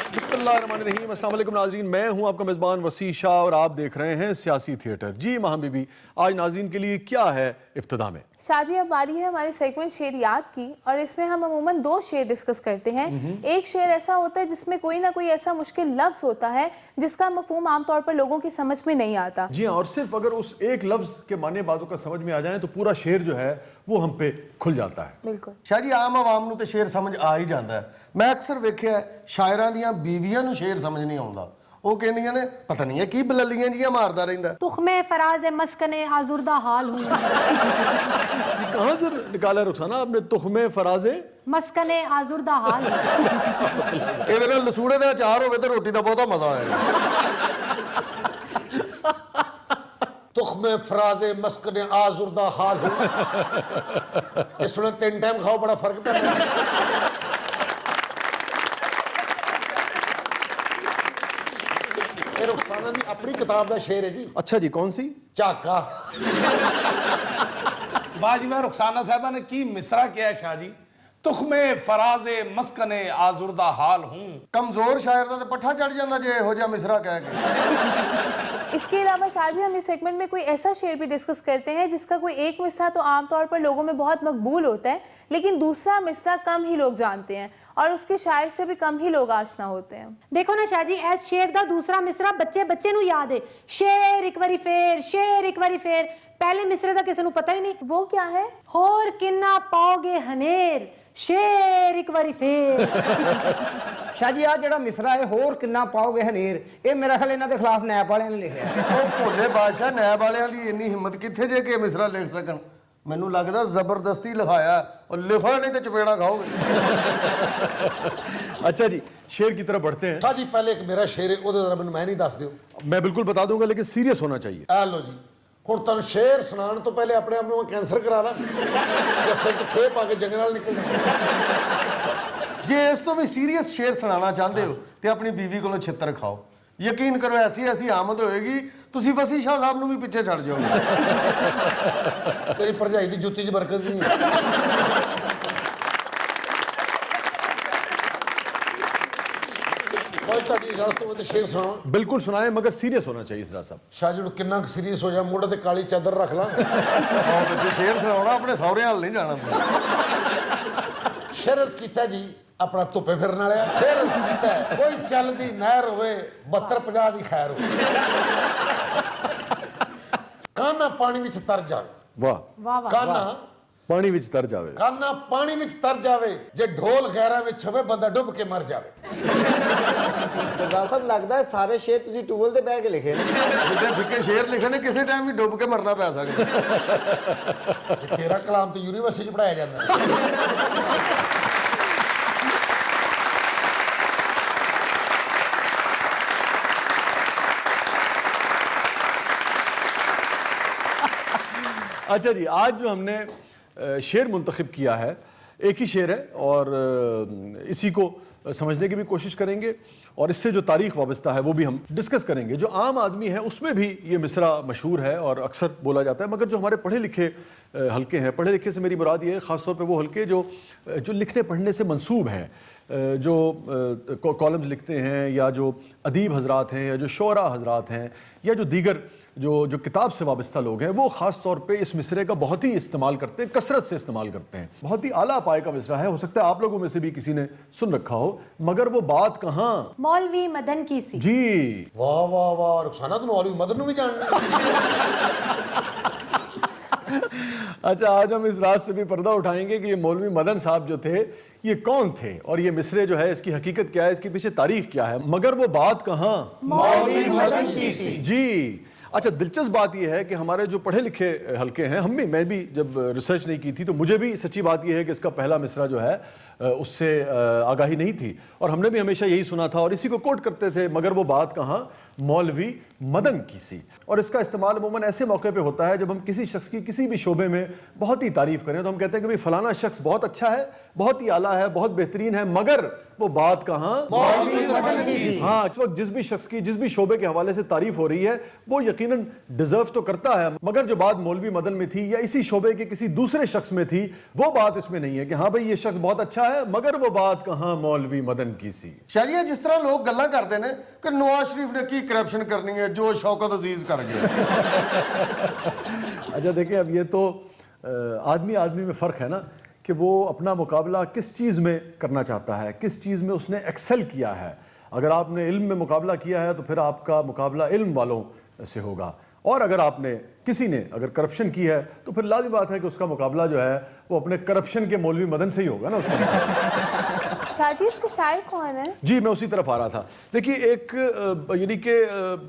बिस्मिल्लाहिर्रहमानिर्रहीम। अस्सलाम वालेकुम नाज़रीन, मैं हूं आपका मेज़बान वसी शाह और आप देख रहे हैं सियासी थिएटर। जी माहम बीबी, आज नाज़रीन के लिए क्या है इब्तिदा में? शाह जी, अब बारी है हमारे सेगमेंट शेर याद की, और इसमें हम अमूमन दो शेर डिस्कस करते हैं। एक शेर ऐसा होता है जिसमें कोई ना कोई ऐसा मुश्किल लफ्ज़ होता है जिसका मफहूम आमतौर पर लोगों की समझ में नहीं आता। जी हाँ, और सिर्फ अगर उस एक लफ्ज़ के माने बाजों का समझ में आ जाए तो पूरा शेर जो है वो हम पे खुल जाता है। बिल्कुल शाह जी, आम आवाम ਨੂੰ ਤੇ ਸ਼ੇਰ ਸਮਝ ਆ ਹੀ ਜਾਂਦਾ ਹੈ। ਮੈਂ ਅਕਸਰ ਵੇਖਿਆ ਸ਼ਾਇਰਾਂ ਦੀਆਂ ਬੀਵੀਆਂ ਨੂੰ ਸ਼ੇਰ ਸਮਝ ਨਹੀਂ ਆਉਂਦਾ। ਉਹ ਕਹਿੰਦੀਆਂ ਨੇ ਪਤਾ ਨਹੀਂ ਹੈ ਕੀ ਬਲਲੀਆਂ ਜੀਆਂ ਮਾਰਦਾ ਰਹਿੰਦਾ। तुख्मे फराज मस्कने आजुर्दा हाल हूँ ये कहाँ से निकाला रुखसाना आपने? तुख्मे फराजे मस्कने आजुर्दा हाल हूँ। ਇਹਦੇ ਨਾਲ ਲਸੂੜੇ ਦਾ ਅਚਾਰ ਹੋਵੇ ਤੇ ਰੋਟੀ ਦਾ ਬਹੁਤਾ ਮਜ਼ਾ ਆਏਗਾ। ਤੁਖਮੇ ਫਰਾਜ਼ੇ ਮਸਕਨੇ ਆਜ਼ੁਰਦਾ ਹਾਲ ਹੂੰ। ਇਸ ਨੂੰ ਤਿੰਨ ਟਾਈਮ ਖਾਓ, ਬੜਾ ਫਰਕ ਪੈਂਦਾ ਹੈ। ਇਹ ਰੁਖਸਾਨਾ ਦੀ ਆਪਣੀ ਕਿਤਾਬ ਦਾ ਸ਼ੇਰ ਹੈ ਜੀ। अच्छा जी, कौन सी? ਝਾਕਾ। वाह जी वाह, रुखसाना साहबा ने की मिसरा किया है शाह जी। तुख्मे फराजे मस्कने आजुर्दा हाल हूँ। ਕਮਜ਼ੋਰ ਸ਼ਾਇਰ ਦਾ ਤੇ ਪੱਠਾ ਚੜ ਜਾਂਦਾ ਜੇ ਇਹੋ ਜਿਹਾ ਮਿਸਰਾ ਕਹਿ ਕੇ। इसके अलावा शाह जी, हम इस सेगमेंट में कोई ऐसा शेर भी डिस्कस करते हैं जिसका कोई एक मिसरा तो आमतौर पर लोगों में बहुत मकबूल होता है, लेकिन दूसरा मिसरा कम ही लोग जानते हैं और उसके शायर से भी कम ही लोग आशना होते हैं। देखो ना शाह जी, ऐस शेर दा दूसरा मिसरा बच्चे बच्चे नू याद है। शेर एक बारी फेर, शेर एक बारी फेर। पहले मिसरे दा किसी नू पता ही नहीं। वो क्या है? होर किन्ना पाओगे हनेर, शेर एक बारी फेर। शाह जी, आ ਜਿਹੜਾ ਮਿਸਰਾ ਹੈ ਹੋਰ ਕਿੰਨਾ ਪਾਓਗੇ ਹਨੇਰ, ਇਹ ਮੇਰਾ ਖਿਆਲ ਇਹਨਾਂ ਦੇ ਖਿਲਾਫ ਨੈਪ ਵਾਲਿਆਂ ਨੇ ਲਿਖਿਆ। ਉਹ ਭੋਲੇ ਬਾਦਸ਼ਾਹ ਨੈਬ ਵਾਲਿਆਂ ਦੀ ਇੰਨੀ ਹਿੰਮਤ ਕਿੱਥੇ ਜੇ ਕਿ ਮਿਸਰਾ ਲਿਖ ਸਕਣ? ਮੈਨੂੰ ਲੱਗਦਾ ਜ਼ਬਰਦਸਤੀ ਲਿਖਾਇਆ। ਉਹ ਲਿਖਾ ਨਹੀਂ ਤੇ ਚਪੇੜਾ ਖਾਓਗੇ। अच्छा जी, शेर की तरफ बढ़ते हैं। शाह जी, पहले एक मेरा शेर है, ਉਹਦੇ ਜ਼ਰਾ ਮੈਨੂੰ ਮੈਂ ਨਹੀਂ ਦੱਸ ਦਿਓ। मैं बिल्कुल बता दूंगा, लेकिन सीरियस होना चाहिए। ਆ ਲਓ ਜੀ, ਹੁਣ ਤੁਹਾਨੂੰ ਸ਼ੇਰ ਸੁਣਾਉਣ ਤੋਂ ਪਹਿਲੇ ਆਪਣੇ ਆਪ ਨੂੰ ਕੈਂਸਰ ਕਰਾ ਲਾਂ ਜਾਂ ਸਿਰ 'ਚ ਖੇਪ ਪਾ ਕੇ ਜੰਗ ਨਾਲ ਨਿਕਲ ਜਾ। ਜੇ ਇਸ ਤੋਂ ਵੀ ਸੀਰੀਅਸ ਸ਼ੇਰ ਸੁਣਾਉਣਾ ਚਾਹੁੰਦੇ ਹੋ ਤੇ ਆਪਣੀ ਬੀਵੀ ਕੋਲੋਂ ਛਿੱਤਰ ਖਾਓ। ਯਕੀਨ ਕਰੋ, ਐਸੀ ਆਮਦ ਹੋਏਗੀ ਤੁਸੀਂ ਵਸੀ ਸ਼ਾਹ ਸਾਹਿਬ ਨੂੰ ਵੀ ਪਿੱਛੇ ਛੱਡ ਜਾਓਗੇ। ਤੇਰੀ ਭਰਜਾਈ ਦੀ ਜੁੱਤੀ 'ਚ ਬਰਕਤ ਨਹੀਂ ਹੈ। शेर सुना। बिल्कुल सुनाए, मगर सीरियस होना चाहिए जरा साहब। शाह जी, किन्ना सीरियस हो जाए, मोढ़े ते काली चादर रख ला। शेर सुनाना अपने सौरे हाल नहीं जाना। शेर अर्ज कीता जी अपना धुप्पे फिरन वाले। शेर अर्ज कीता है, कोई चलदी नहर होवे 72-50 दी खैर हो। काना पानी विच तर जावे। वाह वाह वाह। काना पानी विच तर जावे। काना पानी विच तर जावे, जे ढोल गैरा विच होवे बंदा डुब के मर जावे। ਸਰਦਾਰ ਸਾਹਿਬ, ਲੱਗਦਾ ਹੈ ਸਾਰੇ ਸ਼ੇਰ ਤੁਸੀਂ ਟੂਲ ਤੇ ਬਹਿ ਕੇ ਲਿਖੇ ਨੇ। ਜਿੱਦੇ ਫਿੱਕੇ ਸ਼ੇਰ ਲਿਖੇ ਨੇ, ਕਿਸੇ ਟਾਈਮ ਵੀ ਡੁੱਬ ਕੇ ਮਰਨਾ ਪੈ ਸਕਦਾ। ਤੇਰਾ ਕਲਾਮ ਤੇ ਯੂਨੀਵਰਸਿਟੀ 'ਚ ਪੜਾਇਆ ਜਾਂਦਾ ਹੈ। अच्छा जी, आज जो हमने शेर मुंतखब किया है, एक ही शेर है और इसी को समझने की भी कोशिश करेंगे और इससे जो तारीख वाबस्ता है वो भी हम डिस्कस करेंगे। जो आम आदमी है उसमें भी ये मिसरा मशहूर है और अक्सर बोला जाता है, मगर जो हमारे पढ़े लिखे हल्के हैं, पढ़े लिखे से मेरी मुराद ये है ख़ासतौर पे वो हल्के जो लिखने पढ़ने से मंसूब हैं, जो कॉलम्स लिखते हैं या जो अदीब हजरात हैं या जो शोरा हजरात हैं या जो दीगर जो किताब से वाबस्ता लोग हैं, वो ख़ास तौर पे इस मिसरे का बहुत ही इस्तेमाल करते हैं, कसरत से इस्तेमाल करते हैं। बहुत ही आला पाए का मिसरा है, हो सकता है आप लोगों में से भी किसी ने सुन रखा हो, मगर वो बात कहाँ? मौलवी मदन की सी। जी वाह वाह वाह, रुखसाना तो मौलवी मदन भी जानना। अच्छा, आज हम इस रात से भी पर्दा उठाएंगे कि ये मौलवी मदन साहब जो थे ये कौन थे और ये मिसरे जो है इसकी हकीकत क्या है, इसके पीछे तारीख क्या है, मगर वो बात कहाँ? मौलवी मदन की सी। जी अच्छा, दिलचस्प बात यह है कि हमारे जो पढ़े लिखे हल्के हैं, मैं भी जब रिसर्च नहीं की थी तो मुझे भी सच्ची बात यह है कि इसका पहला मिसरा जो है उससे आगाही नहीं थी और हमने भी हमेशा यही सुना था और इसी को कोट करते थे, मगर वो बात कहाँ? मौलवी मदन की सी। और इसका इस्तेमाल अमूमन ऐसे मौके पे होता है जब हम किसी शख्स की किसी भी शोबे में बहुत ही तारीफ करें, तो हम कहते हैं कि भाई फलाना शख्स बहुत अच्छा है, बहुत ही आला है, बहुत बेहतरीन है, मगर वो बात कहाँ मौलवी मदन की सी। हाँ, इस वक्त जिस भी शख्स की जिस भी शोबे के हवाले से तारीफ हो रही है वो यकीनन डिजर्व तो करता है, मगर जो बात मौलवी मदन में थी या इसी शोबे के किसी दूसरे शख्स में थी वो बात इसमें नहीं है कि हाँ भाई ये शख्स बहुत अच्छा है, मगर वो बात कहाँ मौलवी मदन की सी। शाह जी जिस तरह लोग गल्लां करते हैं कि नवाज शरीफ ने की करप्शन करनी है जो शौकत अजीज कर गया। अच्छा देखिए, अब ये तो आदमी आदमी में फ़र्क है ना कि वो अपना मुकाबला किस चीज़ में करना चाहता है, किस चीज़ में उसने एक्सेल किया है। अगर आपने इल्म में मुकाबला किया है तो फिर आपका मुकाबला इल्म वालों से होगा, और अगर आपने किसी ने अगर करप्शन की है तो फिर लाज़िम बात है कि उसका मुकाबला जो है वो अपने करप्शन के मौलवी मदन से ही होगा ना उसका। शाह जी इसके शायर कौन है? जी मैं उसी तरफ आ रहा था। देखिए एक यानी कि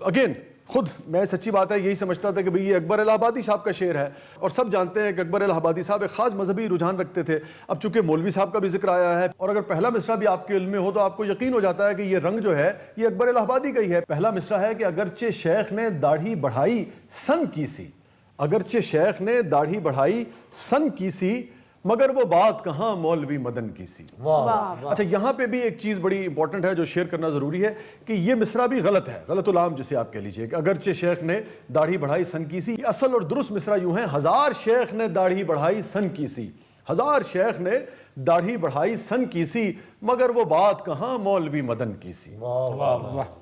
अगेन खुद मैं सच्ची बात है यही समझता था कि भाई ये अकबर इलाहाबादी साहब का शेर है, और सब जानते हैं कि अकबर इलाहाबादी साहब एक खास मजहबी रुझान रखते थे। अब चूंकि मौलवी साहब का भी जिक्र आया है और अगर पहला मिसरा भी आपके इल्म में हो तो आपको यकीन हो जाता है कि ये रंग जो है ये अकबर इलाहाबादी का ही है। पहला मिसरा है कि अगरचे शेख ने दाढ़ी बढ़ाई सन की सी, अगरचे शेख ने दाढ़ी बढ़ाई सन की सी, मगर वो बात कहाँ मौलवी मदन की सी। वाह। अच्छा यहाँ पे भी एक चीज़ बड़ी इंपॉर्टेंट है जो शेयर करना ज़रूरी है कि ये मिसरा भी गलत है, गलतुल आम जिसे आप कह लीजिए कि अगरचे शेख ने दाढ़ी बढ़ाई सन की सी। असल और दुरुस्त मिसरा यूं है, हजार शेख ने दाढ़ी बढ़ाई सन की सी, हजार शेख ने दाढ़ी बढ़ाई सन की सी, मगर वो बात कहाँ मौलवी मदन की सी।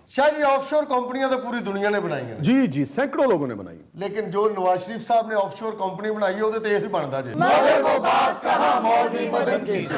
शाह जी ऑफशोर कंपनियां तो पूरी दुनिया ने बनाई हैं, जी जी सैकड़ों लोगों ने बनाई। लेकिन जो नवाज शरीफ साहब ने ऑफशोर कंपनी बनाई है ਉਹਦੇ ਤੇ ਇਹੀ ਬਣਦਾ ਜੇ मगर वो बात कहाँ मौलवी मदन की सी।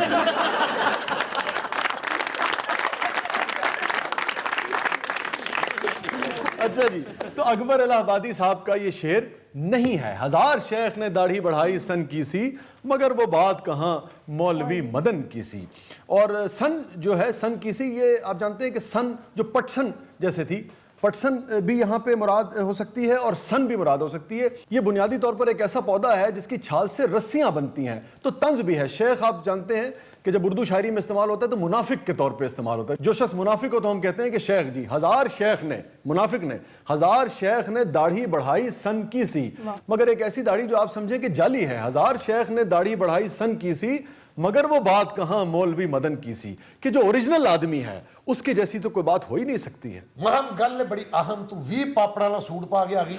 अच्छा जी, तो अकबर इलाहाबादी साहब का ये शेर नहीं है, हजार शेख ने दाढ़ी बढ़ाई सन की सी, मगर वो बात कहाँ मौलवी मदन की सी। और सन जो है सन की सी, ये आप जानते हैं कि सन जो पटसन जैसे थी, पटसन भी यहाँ पे मुराद हो सकती है और सन भी मुराद हो सकती है। ये बुनियादी तौर पर एक ऐसा पौधा है जिसकी छाल से रस्सियाँ बनती हैं, तो तंज भी है। शेख आप जानते हैं कि जब उर्दू शायरी में इस्तेमाल होता है तो मुनाफिक के तौर पे इस्तेमाल होता है। जो शख्स मुनाफिक हो तो हम कहते हैं कि शेख जी, हजार शेख ने, मुनाफिक ने, हजार शेख ने दाढ़ी बढ़ाई सन की सी, मगर एक ऐसी दाढ़ी जो आप समझे कि जाली है। हजार शेख ने दाढ़ी बढ़ाई सन की सी, मगर वो बात कहाँ मौलवी मदन की सी, कि जो ओरिजिनल आदमी है उसके जैसी तो कोई बात हो ही नहीं सकती है। महम गल बड़ी अहम, तू 20 पापड़ा वाला सूट पा के आ गई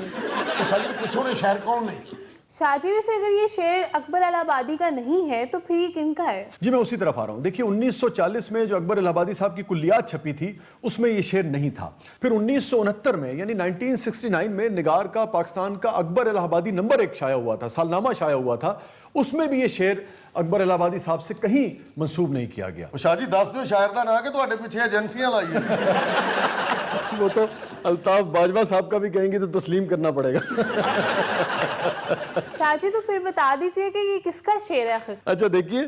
तो शाह जी पूछो ने शायर कौन ने। शाह जी वैसे अगर ये शेर अकबर इलाहाबादी का नहीं है तो फिर ये किनका है? जी मैं उसी तरफ आ रहा हूँ। देखिए 1940 में जो अकबर इलाहाबादी साहब की कुल्लियात छपी थी उसमें ये शेर नहीं था। फिर 1969 में यानी 1969 में निगार का पाकिस्तान का अकबर इलाहाबादी नंबर 1 शाया हुआ था, सालनामा शाया हुआ था, उसमें भी ये शेर अकबर इलाहाबादी साहब से कहीं मंसूब नहीं किया गया। शाह जी दस दो शायर का ना कि ਤੁਹਾਡੇ ਪਿੱਛੇ ਏਜੰਸੀਆਂ ਲਾਈ ਹੈ। वो तो अल्ताफ बाजवा साहब का भी कहेंगे तो तस्लीम करना पड़ेगा। शाह जी तो फिर बता दीजिए कि ये किसका शेर है आखिर? अच्छा देखिए,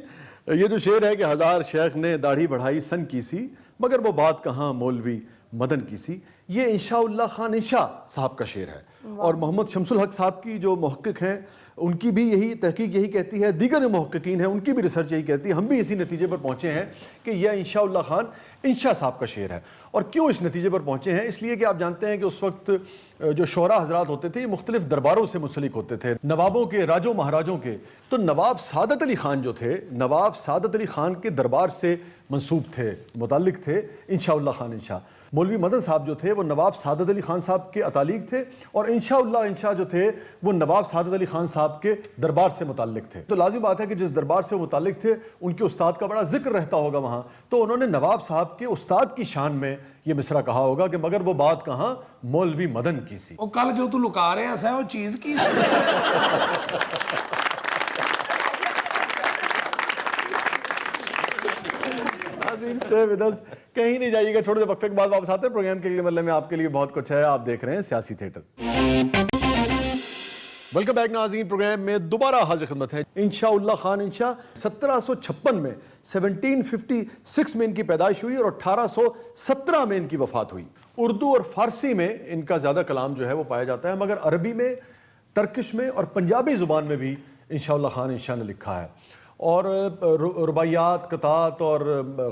ये जो शेर है कि हजार शेख ने दाढ़ी बढ़ाई सन की सी, मगर वो बात कहाँ मौलवी मदन की सी, ये इंशाउल्लाह खान इंशा साहब का शेर है। और मोहम्मद शमसुल हक साहब की जो मुहक्किक हैं उनकी भी यही तहकीक यही कहती है, दीगर मुहक्किकीन हैं उनकी भी रिसर्च यही कहती है, हम भी इसी नतीजे पर पहुँचे हैं कि यह इंशाउल्लाह खान इंशा साहब का शेर है। और क्यों इस नतीजे पर पहुँचे हैं? इसलिए कि आप जानते हैं कि उस वक्त जो शोरा हजरात होते थे ये मुख्तलिफ दरबारों से मुंसलिक होते थे, नवाबों के, राजों महाराजों के। तो नवाब सादत अली खान जो थे, नवाब सादत अली खान के दरबार से मंसूब थे, मुताल्लिक थे इंशाउल्लाह खान इंशा। मौलवी मदन साहब जो थे वो नवाब सादत अली खान साहब के अतालिक थे, और इंशाउल्लाह इंशा जो थे वो नवाब सादत अली खान साहब के दरबार से मुताल्लिक थे। तो लाजिम बात है कि जिस दरबार से वो मुताल्लिक थे उनके उस्ताद का बड़ा जिक्र रहता होगा वहाँ, तो उन्होंने नवाब साहब के उस्ताद की शान में ये मिसरा कहा होगा कि मगर वो बात कहाँ मौलवी मदन की सी। ਉਹ ਕੱਲ ਜੋ ਤੂੰ ਲੁਕਾ ਰਿਹਾ ਸੈਂ ਉਹ ਚੀਜ਼ ਕੀ ਸੀ? Stay with us, कहीं नहीं जाइएगा, छोटे से वक्फे के बाद वापस आते हैं। प्रोग्राम के लिए मतलब में आपके लिए बहुत कुछ है, आप देख रहे हैं सियासी थिएटर। वेलकम बैक नाज़रीन, प्रोग्राम में दोबारा हाजिर खिदमत है। इंशाउल्लाह खान इंशा 1756 में 1756 में इनकी पैदाइश हुई और 1817 में इनकी वफात हुई। उर्दू और फारसी में इनका ज़्यादा कलाम जो है वो पाया जाता है, मगर अरबी में, टर्किश में और पंजाबी ज़ुबान में भी इंशाउल्लाह खान इंशा ने लिखा है। और रुबाइयात, कतात और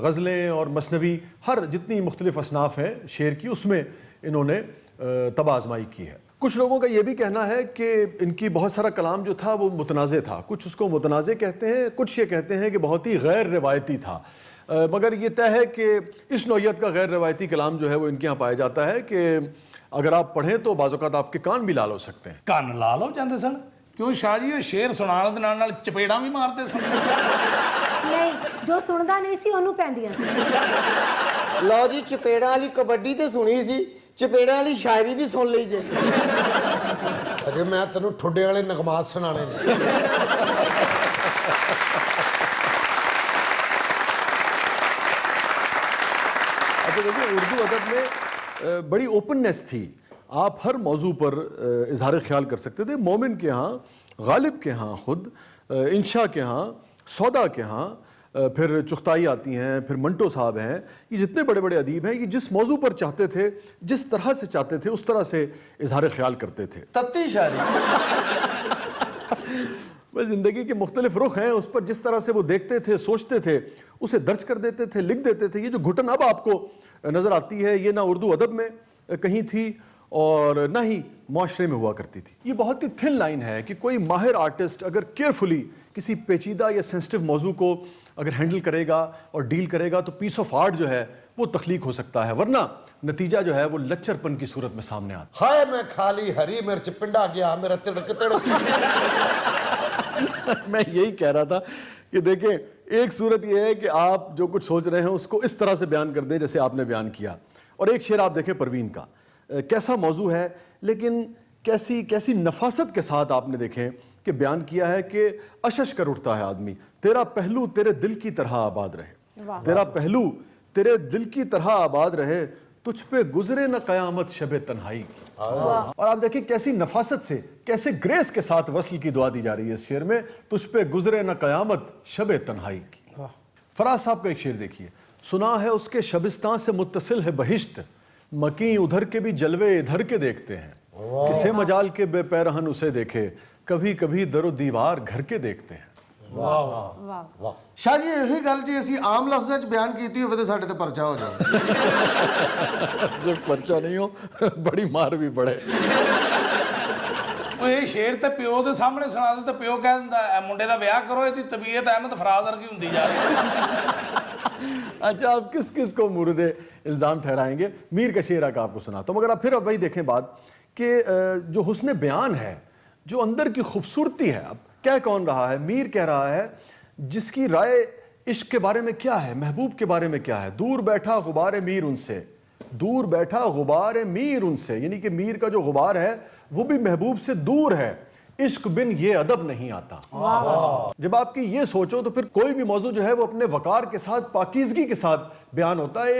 गज़लें और मसनवी, हर जितनी मुख्तलिफ असनाफ हैं शेर की, उसमें इन्होंने तब आजमाई की है। कुछ लोगों का ये भी कहना है कि इनकी बहुत सारा कलाम जो था वो मुतनाज़ था, कुछ उसको मुतनाज़ कहते हैं, कुछ ये कहते हैं कि बहुत ही गैर रिवायती था। मगर ये तय है कि इस नौइयत का गैर रिवायती कलाम जो है वो इनके यहाँ पाया जाता है कि अगर आप पढ़ें तो बाज़ औक़ात आपके कान भी लाल हो सकते हैं। ਕੰਨ ਲਾਲ ਹੋ ਜਾਂਦੇ ਸਨ ਕਿਉਂ ਸ਼ਾਹ ਜੀ ਇਹ ਸ਼ੇਰ ਸੁਣਾਉਣ ਦੇ ਨਾਲ ਚਪੇੜਾਂ ਵੀ ਮਾਰਦੇ ਸਨ ਨਹੀਂ, ਜੋ ਸੁਣਦਾ ਨਹੀਂ ਸੀ ਉਹਨੂੰ ਪੈਂਦੀਆਂ ਸੀ। ਲਓ ਜੀ, ਚਪੇੜਾਂ ਵਾਲੀ ਕਬੱਡੀ ਤੇ ਸੁਣੀ ਸੀ, ਚਪੇੜਾਂ ਵਾਲੀ ਸ਼ਾਇਰੀ ਵੀ ਸੁਣ ਲਈ ਜੇ। ਅਜੇ ਮੈਂ ਤੈਨੂੰ ਠੁੱਡੇ ਵਾਲੇ ਨਗਮਾਤ ਸੁਣਾਣੇ ਨੇ। अच्छा देखिए, उर्दू अदब में बड़ी ओपननेस थी, आप हर मौजू पर इजहार ख्याल कर सकते थे। मोमिन के यहाँ, गालिब के यहाँ खुद, इंशा के यहाँ, सौदा के यहाँ, फिर चुगताई आती हैं, फिर मंटो साहब हैं, ये जितने बड़े बड़े अदीब हैं, ये जिस मौजू पर चाहते थे, जिस तरह से चाहते थे, उस तरह से इजहार ख्याल करते थे। ਤੱਤੀ ਸ਼ਾਇਰੀ। बस ज़िंदगी के मुख्तलिफ रुख हैं, उस पर जिस तरह से वो देखते थे, सोचते थे, उसे दर्ज कर देते थे, लिख देते थे। ये जो घुटन अब आपको नज़र आती है, ये ना उर्दू अदब में कहीं थी और ना ही माशरे में हुआ करती थी। ये बहुत ही थिन लाइन है कि कोई माहिर आर्टिस्ट अगर केयरफुली किसी पेचीदा या सेंसिटिव मौजू को अगर हैंडल करेगा और डील करेगा तो पीस ऑफ आर्ट जो है वो तख्लीक हो सकता है, वरना नतीजा जो है वो लच्चरपन की सूरत में सामने आता ਹਾਏ ਮੈਂ ਖਾਲੀ ਹਰੀ ਮਿਰਚ ਪਿੰਡਾ ਗਿਆ ਮੇਰਾ ਤਿੜਕ ਤਿੜਕ। है। मैं यही कह रहा था कि देखें, एक सूरत ये है कि आप जो कुछ सोच रहे हैं उसको इस तरह से बयान कर दें जैसे आपने बयान किया। और एक शेर आप देखें परवीन का, कैसा मौजू है लेकिन कैसी कैसी नफासत के साथ आपने देखें कि बयान किया है कि अशश कर उठता है आदमी, तेरा पहलू तेरे दिल की तरह आबाद रहे, तेरा पहलू तेरे दिल की तरह आबाद रहे, तुझ पे गुजरे न कयामत शबे तन्हाई की। और आप देखिए कैसी नफासत से, कैसे ग्रेस के साथ वस्ल की दुआ दी जा रही है इस शेर में, तुझ पे गुजरे न कयामत शबे तन्हाई की। फराज साहब का एक शेर देखिए, सुना है उसके शबिस्तान से मुत्तसिल है बहिश्त, मकी उधर के भी जलवे इधर के देखते हैं, किसे मजाल के बेपैरहन उसे देखे, कभी कभी दरो दीवार घर के देखते हैं। ਵਾਹ। ਸ਼ਾਹ ਜੀ ਇਹੀ ਗੱਲ ਜੀ ਅਸੀਂ ਆਮ ਲਫ਼ਜ਼ਾਂ 'ਚ ਬਿਆਨ ਕੀਤੀ ਹੋਵੇ ਤਾਂ ਸਾਡੇ ਤੇ ਪਰਚਾ ਹੋ ਜਾਵੇ। सिर्फ पर्चा नहीं हो, बड़ी मार भी पड़े। ਉਹ ਇਹ ਸ਼ੇਰ ਤੇ ਪਿਓ ਦੇ ਸਾਹਮਣੇ ਸੁਣਾ ਦੇ ਤਾਂ ਪਿਓ ਕਹਿ ਦਿੰਦਾ ਇਹ ਮੁੰਡੇ ਦਾ ਵਿਆਹ ਕਰੋ, ਇਹਦੀ ਤਬੀਅਤ ਅਹਿਮਦ ਫਰਾਜ਼ ਵਰਗੀ ਹੁੰਦੀ ਜਾ ਰਹੀ ਹੈ। अच्छा, आप किस किस को मुर्दे इल्ज़ाम ठहराएंगे? मीर का शेर का आपको सुनाता हूँ, मगर आप फिर अब वही देखें बात कि जो हुस्न बयान है, जो अंदर की खूबसूरती है, अब कह कौन रहा है? मीर कह रहा है जिसकी राय इश्क के बारे में क्या है, महबूब के बारे में क्या है, दूर बैठा गुबार मीर उनसे, दूर बैठा गुबार मीर उनसे, यानी कि मीर का जो गुबार है वो भी महबूब से दूर है, इश्क बिन ये अदब नहीं आता। जब आपकी ये सोचो तो फिर कोई भी मौजू जो है वो अपने वकार के साथ, पाकीज़गी के साथ बयान होता है,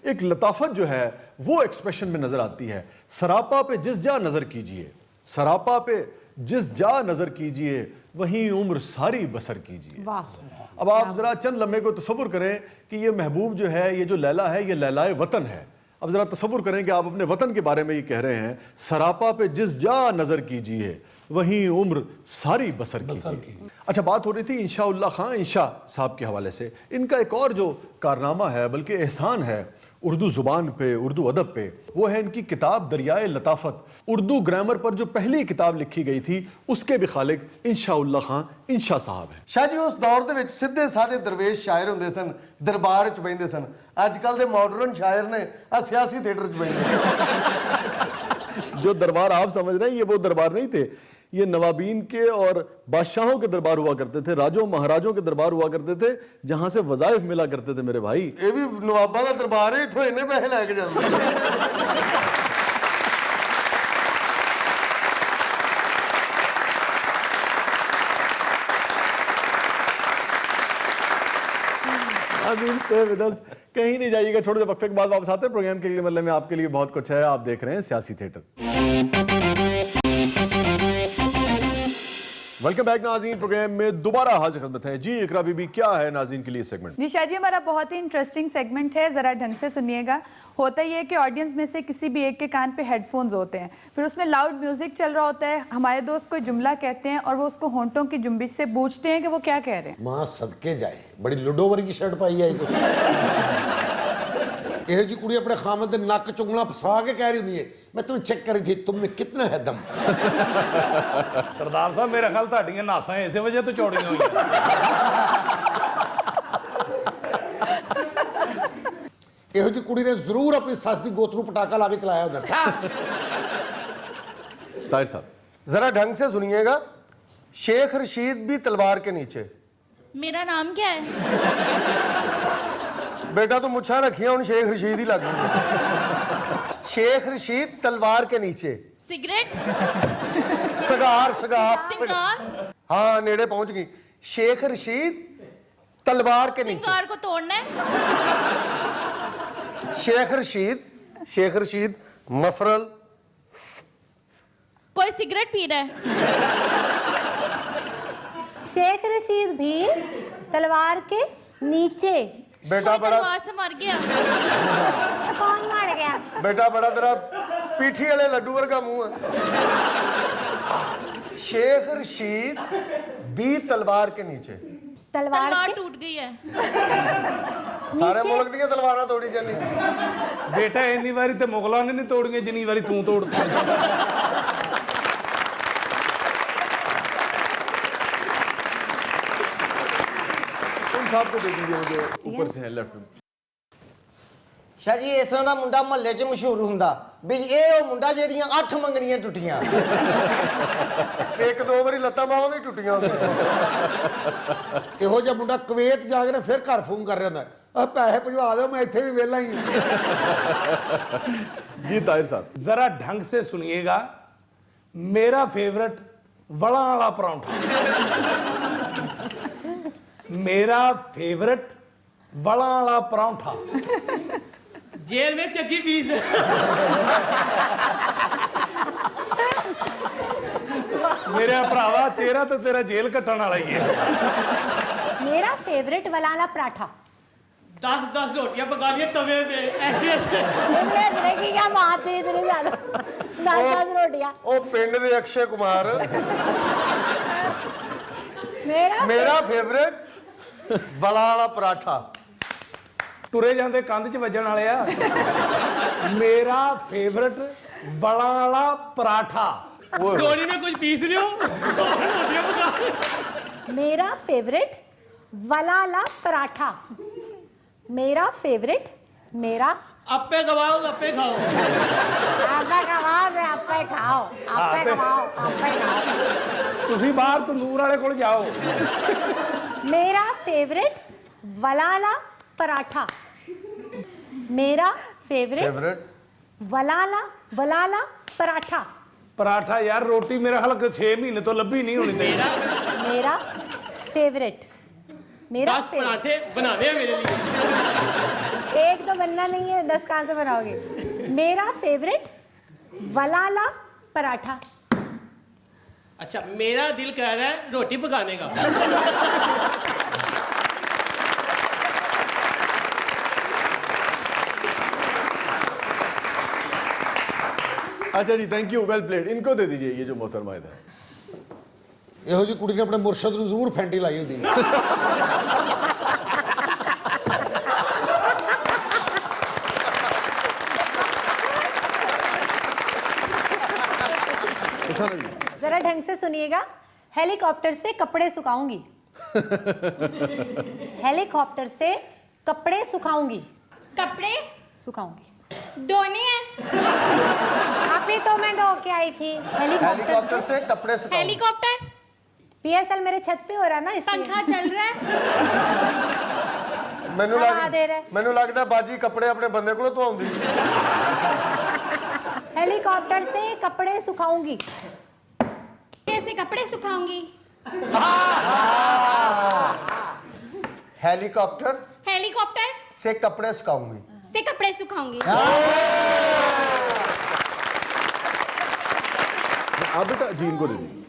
एक लताफत जो है वो एक्सप्रेशन में नजर आती है। सरापा पे जिस जा नजर कीजिए, सरापा पे जिस जा नजर कीजिए, वहीं उम्र सारी बसर कीजिए। अब आप जरा चंद लम्हे को तसव्वुर करें कि ये महबूब जो है, ये जो लैला है, ये लैलाए वतन है। अब जरा तसव्वुर करें कि आप अपने वतन के बारे में ये कह रहे हैं, सरापा पे जिस जा नजर कीजिए, वहीं उम्र सारी बसर कीजिए। अच्छा, बात हो रही थी इंशाउल्लाह खां इंशा साहब के हवाले से। इनका एक और जो कारनामा है, बल्कि एहसान है उर्दू ज़ुबान पे, उर्दू अदब पे, वो है इनकी किताब दरियाए लताफत। उर्दू ग्रामर पर जो पहली किताब लिखी गई थी उसके भी खालिक इंशाउल्लाह खां इंशा साहब है। ਸ਼ਾਹ ਜੀ ਉਸ ਦੌਰ ਦੇ ਵਿੱਚ ਸਿੱਧੇ ਸਾਦੇ ਦਰਵੇਸ਼ ਸ਼ਾਇਰ ਹੁੰਦੇ ਸਨ, ਦਰਬਾਰ 'ਚ ਬਹਿੰਦੇ ਸਨ। ਅੱਜ ਕੱਲ ਦੇ ਮਾਡਰਨ ਸ਼ਾਇਰ ਨੇ ਆ ਸਿਆਸੀ ਥੀਏਟਰ 'ਚ ਬਹਿੰਦੇ। जो दरबार आप समझ रहे हैं ये वो दरबार नहीं थे, ये नवाबीन के और बादशाहों के दरबार हुआ करते थे, राजों महाराजों के दरबार हुआ करते थे, जहां से वज़ाइफ मिला करते थे मेरे भाई। ਇਹ ਵੀ ਨਵਾਬਾਂ ਦਾ ਦਰਬਾਰ ਹੈ, ਇੱਥੋਂ ਇੰਨੇ ਪੈਸੇ ਲੈ ਕੇ ਜਾਂਦੇ। stay with us, कहीं नहीं जाइएगा, छोटे से वक्फे के बाद वापस आते हैं प्रोग्राम के लिए। मतलब में आपके लिए बहुत कुछ है, आप देख रहे हैं सियासी थिएटर। वेलकम बैक नाज़रीन, प्रोग्राम में दोबारा हाजिर खिदमत है जी। इकरा बीबी, क्या है नाज़रीन के लिए सेगमेंट? जी शाह जी, हमारा बहुत ही इंटरेस्टिंग सेगमेंट है, ज़रा ढंग से सुनिएगा। होता ये है कि ऑडियंस में से किसी भी एक के कान पे हेडफोन्स होते हैं, फिर उसमें लाउड म्यूजिक चल रहा होता है, हमारे दोस्त कोई जुमला कहते हैं और वो उसको होंठों की जुम्बिश से पूछते हैं कि वो क्या कह रहे हैं। माँ सदके जाए, बड़ी लूडो वर्गी शर्ट पाई है। ਇਹੋ ਜੀ ਕੁੜੀ ਆਪਣੇ ਖਾਮਦ ਦੇ ਨੱਕ ਚੁੰਗਲਾਂ ਫਸਾ ਕੇ ਕਹਿ ਰਹੀ ਹੁੰਦੀ ਹੈ ਮੈਂ ਤੁਹਾਨੂੰ ਚੈੱਕ ਕਰ ਰਹੀ ਥੀ ਤੁਮ में कितना है दम। ਸਰਦਾਰ ਸਾਹਿਬ ਮੇਰੇ ਖਿਆਲ ਤੁਹਾਡੀਆਂ ਨਾਸਾਂ ਇਸੇ ਵਜ੍ਹਾ ਤੋਂ ਚੌੜੀਆਂ ਹੋਈਆਂ। ਇਹੋ ਜੀ ਕੁੜੀ ਨੇ ਜ਼ਰੂਰ ਆਪਣੀ ਸੱਸ ਦੀ ਗੋਤ ਨੂੰ ਪਟਾਕਾ ਲਾ ਕੇ ਚਲਾਇਆ ਹੁੰਦਾ। ताहिर साहब जरा ढंग से सुनिएगा। शेख रशीद भी तलवार के नीचे। मेरा नाम क्या है? बेटा तो मुच्छा रखिया हूं शेख रशीद ही लग गई। शेख रशीद तलवार के नीचे। सिगरेट? सगार सगार सिंगार? हाँ नेड़े पहुंच गई। शेख रशीद तलवार के नीचे। सिंगार को तोड़ना है? शेख रशीद मफरल। कोई सिगरेट पी रहा है? शेख रशीद भी तलवार के नीचे। बेटा कोई बड़ा तलवार से मर गया? कौन मर गया? बेटा बड़ा तेरा पीठी वाले लड्डू वर्गा मुंह है। शेख रशीद भी तलवार के नीचे। तलवार तलवार के टूट गई है। सारे मुल्क दी तलवारां तोड़ी जानी। ਬੇਟਾ ਇੰਨੀ ਵਾਰੀ ਤੇ ਮੁਗਲਾਂ ਨੇ ਨਹੀਂ ਤੋੜੀਆਂ ਜਿੰਨੀ ਵਾਰੀ ਤੂੰ ਤੋੜਦਾ। उन साहब को दे दीजिए मुझे ऊपर से है लेफ्ट में। ਸ਼ਾਹ ਜੀ ਇਸ ਤਰ੍ਹਾਂ ਦਾ ਮੁੰਡਾ ਮਹੱਲੇ 'ਚ ਮਸ਼ਹੂਰ ਹੁੰਦਾ ਵੀ ਇਹ ਉਹ ਮੁੰਡਾ ਜਿਹੜੀਆਂ 8 ਮੰਗਣੀਆਂ ਟੁੱਟੀਆਂ। ਇੱਕ ਦੋ ਵਾਰੀ ਲੱਤਾਂ ਬਾਹਾਂ ਵੀ ਟੁੱਟੀਆਂ ਹੁੰਦੀਆਂ। ਇਹੋ ਜਿਹਾ ਮੁੰਡਾ ਕੁਵੈਤ ਜਾ ਕੇ ਨਾ ਫਿਰ ਘਰ ਫੋਨ ਕਰ ਰਿਹਾ ਹੁੰਦਾ ਆ ਪੈਸੇ ਭਜਵਾ ਦਿਓ ਮੈਂ ਇੱਥੇ ਵੀ ਵਿਹਲਾ ਹੀ ਹਾਂ। जी ताहिर साहब जरा ढंग से सुनिएगा। मेरा फेवरेट वड़ा वाला परांठा। मेरा फेवरेट वड़ा वाला परांठा। जेल में चक्की पीस। मेरा भरावा चेहरा तो तेरा जेल कट्टण वाला ही है। मेरा फेवरेट वाला पराठा। 10 रोटियां पका लिए तवे पे ऐसे ऐसे। की क्या बात है इतनी ज्यादा? 10 रोटियां। ਉਹ ਪਿੰਡ ਦੇ ਅਕਸ਼ੇ ਕੁਮਾਰ मेरा ਮੇਰਾ ਫੇਵਰੇਟ ਬੜਾ ਵਾਲਾ ਪਰਾਠਾ। ਟੁਰੇ ਜਾਂਦੇ ਕੰਧ 'ਚ ਵੱਜਣ ਵਾਲੇ ਆ। ਮੇਰਾ ਫੇਵਰਟ ਵੜਾ ਵਾਲਾ ਪਰਾਠਾ। डोरी में कुछ पीस लियो। रोटियां पका। मेरा फेवरेट वाला पराठा। मेरा फेवरेट मेरा अप्पे कमाओ अप्पे खाओ। आपे कमाओ आपे खाओ आपे कमाओ आपे खाओ। ਤੁਸੀਂ ਬਾਹਰ ਤੰਦੂਰ ਵਾਲੇ ਕੋਲ ਜਾਓ। मेरा फेवरेट वाला पराठा। मेरा फेवरेट वाला पराठा। ਪਰਾਠਾ ਯਾਰ ਰੋਟੀ ਮੇਰੇ ਹਾਲ 6 ਮਹੀਨੇ ਤੋਂ ਲੱਭੀ ਨਹੀਂ ਹੋਣੀ ਤੇ। मेरा फेवरेट मेरा 10 पराठे बनाने हैं मेरे लिए। एक तो बनना नहीं है 10 कहाँ से बनाओगे? मेरा फेवरेट वाला पराठा। अच्छा मेरा दिल कह रहा है रोटी पकाने का। अच्छा जी थैंक यू वेल प्लेड। इनको दे दीजिए ये जो मोहतरमा इधर। ਇਹੋ ਜੀ ਕੁੜੀ ਨੇ ਆਪਣੇ ਮੁਰਸ਼ਦ ਨੂੰ ਜ਼ਰੂਰ ਫੈਂਟੀ ਲਾਈ ਹੁੰਦੀ। जरा ढंग से सुनिएगा। हेलीकॉप्टर से कपड़े सुखाऊंगी। हेलीकॉप्टर से कपड़े सुखाऊंगी। कपड़े सुखाऊंगी। धोने हैं। आपने तो मैं धो के आई थी। हेलीकॉप्टर से कपड़े सुखाऊंगी। हेलीकॉप्टर पीएसएल मेरे छत पे हो रहा ना इसलिए। पंखा चल रहा है। हवा दे रहा है। ਮੈਨੂੰ ਲੱਗਦਾ ਬਾਜੀ ਕੱਪੜੇ ਆਪਣੇ ਬੰਦੇ ਕੋਲੋਂ ਧਵਾਉਂਦੀ। हेलीकॉप्टर से कपड़े सुखाऊंगी। कैसे कपड़े सुखाऊंगी? हेलीकॉप्टर हेलीकॉप्टर से कपड़े सुखाऊंगी। से कपड़े सुखाऊंगी। आप बेटा जी इनको दे दीजिए।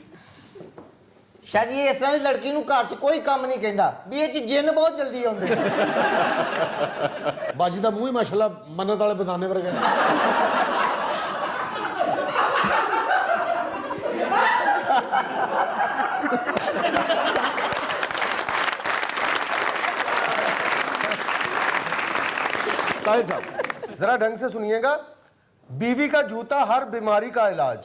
ਸ਼ਾਹ ਜੀ ਇਸ ਤਰ੍ਹਾਂ ਦੀ ਲੜਕੀ ਨੂੰ ਘਰ 'ਚ ਕੋਈ ਕੰਮ ਨਹੀਂ ਕਹਿੰਦਾ ਵੀ ਇਹ 'ਚ ਜਿੰਨ ਬਹੁਤ ਜਲਦੀ ਆਉਂਦੇ। ਬਾਜੀ ਦਾ ਮੂੰਹ ਹੀ ਮਾਸ਼ਾਅੱਲਾ ਮੰਨਤ ਵਾਲੇ ਬਦਾਨੇ ਵਰਗਾ। ताहिर साहब जरा ढंग से सुनिएगा। बीवी का जूता हर बीमारी का इलाज।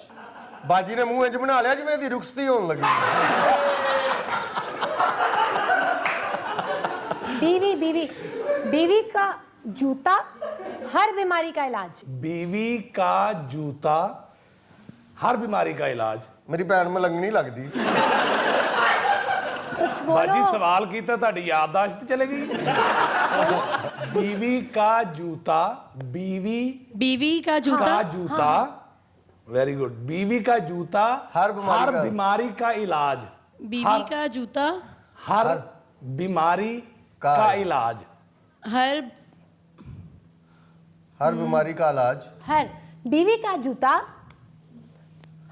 बाजी ने मुंह इंज बना लिया जिवें दी रुखसती होने लगी। बीवी बीवी बीवी का जूता हर बीमारी का इलाज। बीवी का जूता हर बीमारी का इलाज। मेरी भैन मलंगनी लगदी। कुछ बाजी बोलो। सवाल कीता ताड़ी याददाश्त चले गई। बीवी का जूता, बीवी का का जूता, वेरी गुड। बीवी का जूता हर बीमारी का इलाज। बीवी का जूता हर बीमारी का इलाज। हर बीमारी का इलाज। हर बीवी का जूता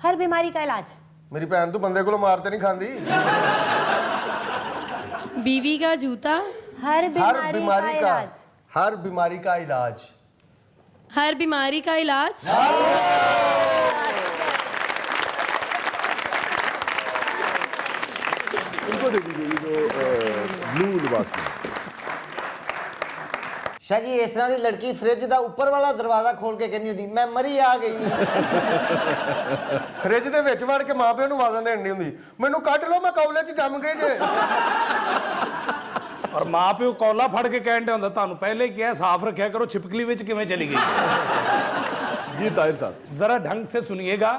हर बीमारी का इलाज। मेरी भैन तू बंदे को मारते नहीं खांदी। बीवी का जूता हर बीमारी का इलाज। हर बीमारी का इलाज। हर बीमारी का इलाज। इनको दे दीजिए ये जो ब्लू लिबास में। शाह जी इस तरह की लड़की फ्रिज का ऊपर वाला दरवाजा खोल के कहनी होती मैं मरी आ गई। फ्रिज ਦੇ ਵਿੱਚ ਵੜ ਕੇ ਮਾਂ ਪਿਓ ਨੂੰ ਆਵਾਜ਼ਾਂ ਦੇਣ ਨਹੀਂ ਹੁੰਦੀ ਮੈਨੂੰ ਕੱਢ ਲਓ ਮੈਂ ਕੌਲੇ 'ਚ ਜੰਮ ਗਈ ਜੇ। ਔਰ ਮਾਂ ਪਿਓ ਕੌਲਾ ਫੜ ਕੇ ਕਹਿਣ ਤੇ ਹੁੰਦਾ ਤੁਹਾਨੂੰ ਪਹਿਲੇ ਹੀ ਕਿਹਾ ਸਾਫ਼ ਰੱਖਿਆ ਕਰੋ ਛਿਪਕਲੀ ਵਿੱਚ ਕਿਵੇਂ ਚਲੀ ਗਈ। जी ताहिर साहब, जरा ढंग से सुनिएगा।